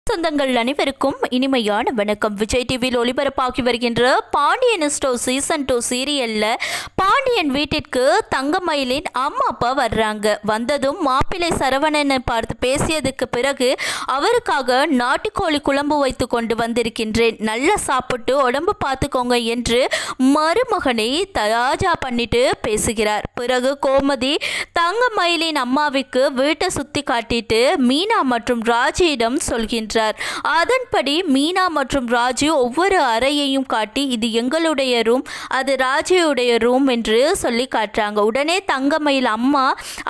சொந்தங்கள் அனைவருக்கும் இனிமையான வணக்கம். விஜய் டிவியில் ஒளிபரப்பாகி வருகின்ற பாண்டியன் ஸ்டோர் சீசன் 2 சீரியல்ல பாண்டியன் வீட்டிற்கு தங்கமயிலின் அம்மா அப்பா வர்றாங்க. வந்ததும் மாப்பிள்ளை சரவணனை பார்த்து பேசியதுக்கு பிறகு அவருக்காக நாட்டுக்கோழி குழம்பு வைத்து கொண்டு வந்திருக்கின்றேன், நல்லா சாப்பிட்டு உடம்பு பார்த்துக்கோங்க என்று மருமகனை தாஜா பண்ணிட்டு பேசுகிறார். பிறகு கோமதி தங்கமயிலின் அம்மாவுக்கு வீட்டை சுத்தி காட்டிட்டு மீனா மற்றும் ராஜியிடம் சொல்கின்றார். அதன்படி மீனா மற்றும் ராஜு ஒவ்வொரு அறையையும் காட்டி இது எங்களுடைய ரூம், அது ராஜியுடைய ரூம் என்று சொல்லி காட்டுறாங்க. உடனே தங்கமயில் அம்மா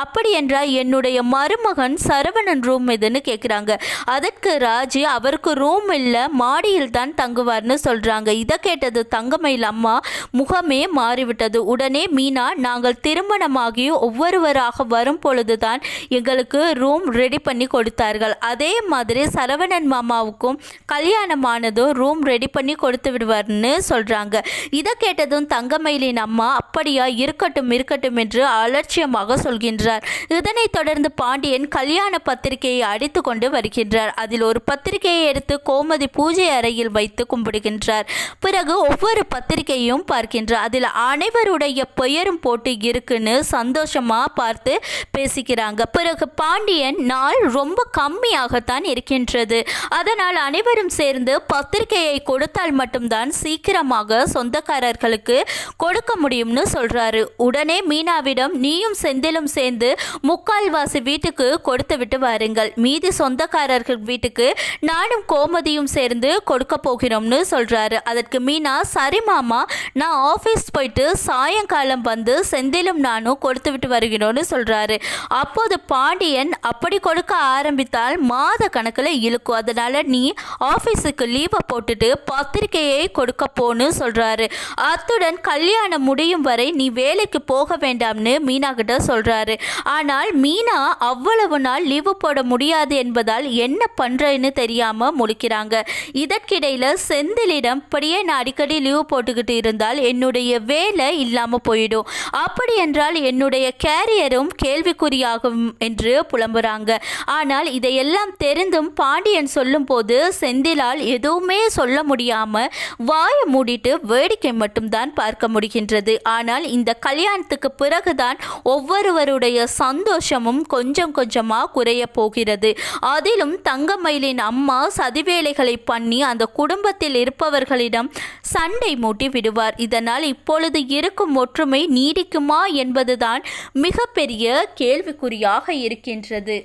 அப்படி என்றால் என்னுடைய மருமகன் சரவணன் ரூம் எதுன்னு கேட்குறாங்க. அதற்கு ராஜி அவருக்கு ரூம் இல்லை, மாடியில் தான் தங்குவார்னு சொல்றாங்க. இதை கேட்டது தங்கமயில் அம்மா முகமே மாறிவிட்டது. உடனே மீனா நாங்கள் திருமணமாகி ஒவ்வொருவராக வரும் பொழுதுதான் எங்களுக்கு ரூம் ரெடி பண்ணி கொடுத்தார்கள், அதே மாதிரி சரவணன் மாமாவுக்கும் கல்யாணமானதும் ரூம் ரெடி பண்ணி கொடுத்து விடுவார்னு சொல்றாங்க. இதை கேட்டதும் தங்கமயிலின் அம்மா அப்படியா, இருக்கட்டும் இருக்கட்டும் என்று அலட்சியமாக சொல்கின்றார். இதனைத் தொடர்ந்து பாண்டியன் கல்யாண பத்திரிகையை அடித்து கொண்டு வருகின்றார். அதில் ஒரு பத்திரிகையை எடுத்து கோமதி பூஜை அறையில் வைத்து கும்பிடுகின்றார். பிறகு ஒவ்வொரு பத்திரிகையும் பார்க்கின்றார். அதில் அனைவருடைய பெயரும் போட்டு இருக்குன்னு சந்தோஷமா பார்த்து பேசிக்கிறாங்க. பிறகு பாண்டியன் நாள் ரொம்ப கம்மியாகத்தான் இருக்கின்றது, அதனால் அனைவரும் சேர்ந்து பத்திரிகையை கொடுத்தால் மட்டும்தான் சீக்கிரமாக சொந்தக்காரர்களுக்கு கொடுக்க முடியும்னு சொல்றாரு. உடனே மீனாவிடம் நீயும் செந்திலும் சேர்ந்து முக்கால்வாசி வீட்டுக்கு கொடுத்து விட்டு வாருங்கள், மீதி சொந்தக்காரர்கள் வீட்டுக்கு நானும் கோமதியும் சேர்ந்து கொடுக்க போகிறோம்னு சொல்றாரு. அதற்கு மீனா சரி மாமா, நான் ஆஃபீஸ் போயிட்டு சாயங்காலம் வந்து செந்திலும் நானும் கொடுத்து விட்டு வருகிறோம்னு சொல்றாரு. அப்போது பாண்டியன் அப்படி கொடுக்க ஆரம்பித்தால் மாத கணக்கில் இழுக்கும், அதனால நீ ஆஃபீஸுக்கு லீவை போட்டுட்டு பத்திரிகையை கொடுக்க போன்னு சொல்றாரு. அத்துடன் கல்யாணம் முடியும் வரை நீ வேலைக்கு போக வேண்டாம்னு மீனா கிட்ட சொல்றாரு. ஆனால் மீனா அவ்வளவு நாள் லீவு போட முடியாது என்பதால் என்ன பண்றேன்னு தெரியாம முழிக்கிறாங்க. இதற்கிடையில செந்திலிடம் இப்படியே நான் அடிக்கடி லீவு போட்டுக்கிட்டு இருந்தால் என்னுடைய வேலை இல்லாம போயிடும், அப்படி என்றால் என்னுடைய கேரியரும் கேள்விக்குறியாகும் என்று புலம்புறாங்க. ஆனால் இதையெல்லாம் தெரிந்தும் பாண்டியன் சொல்லும் போது செந்திலால் எதுவுமே சொல்ல முடியாம வாயை மூடிட்டு வேடிக்கை மட்டும்தான் பார்க்க முடிகின்றது. ஆனால் இந்த கல்யாணத்துக்கு பிறகுதான் ஒவ்வொருவருடைய சந்தோஷமும் கொஞ்சம் கொஞ்சமா குறைய போகிறது. அதிலும் தங்கமயிலின் அம்மா சதிவேலைகளை பண்ணி அந்த குடும்பத்தில் இருப்பவர்களிடம் சண்டை மூட்டி விடுவார். இதனால் இப்பொழுது இருக்கும் ஒற்றுமை நீடிக்குமா என்பதுதான் மிகப்பெரிய கேள்விக்குறியாக இருக்கின்றது.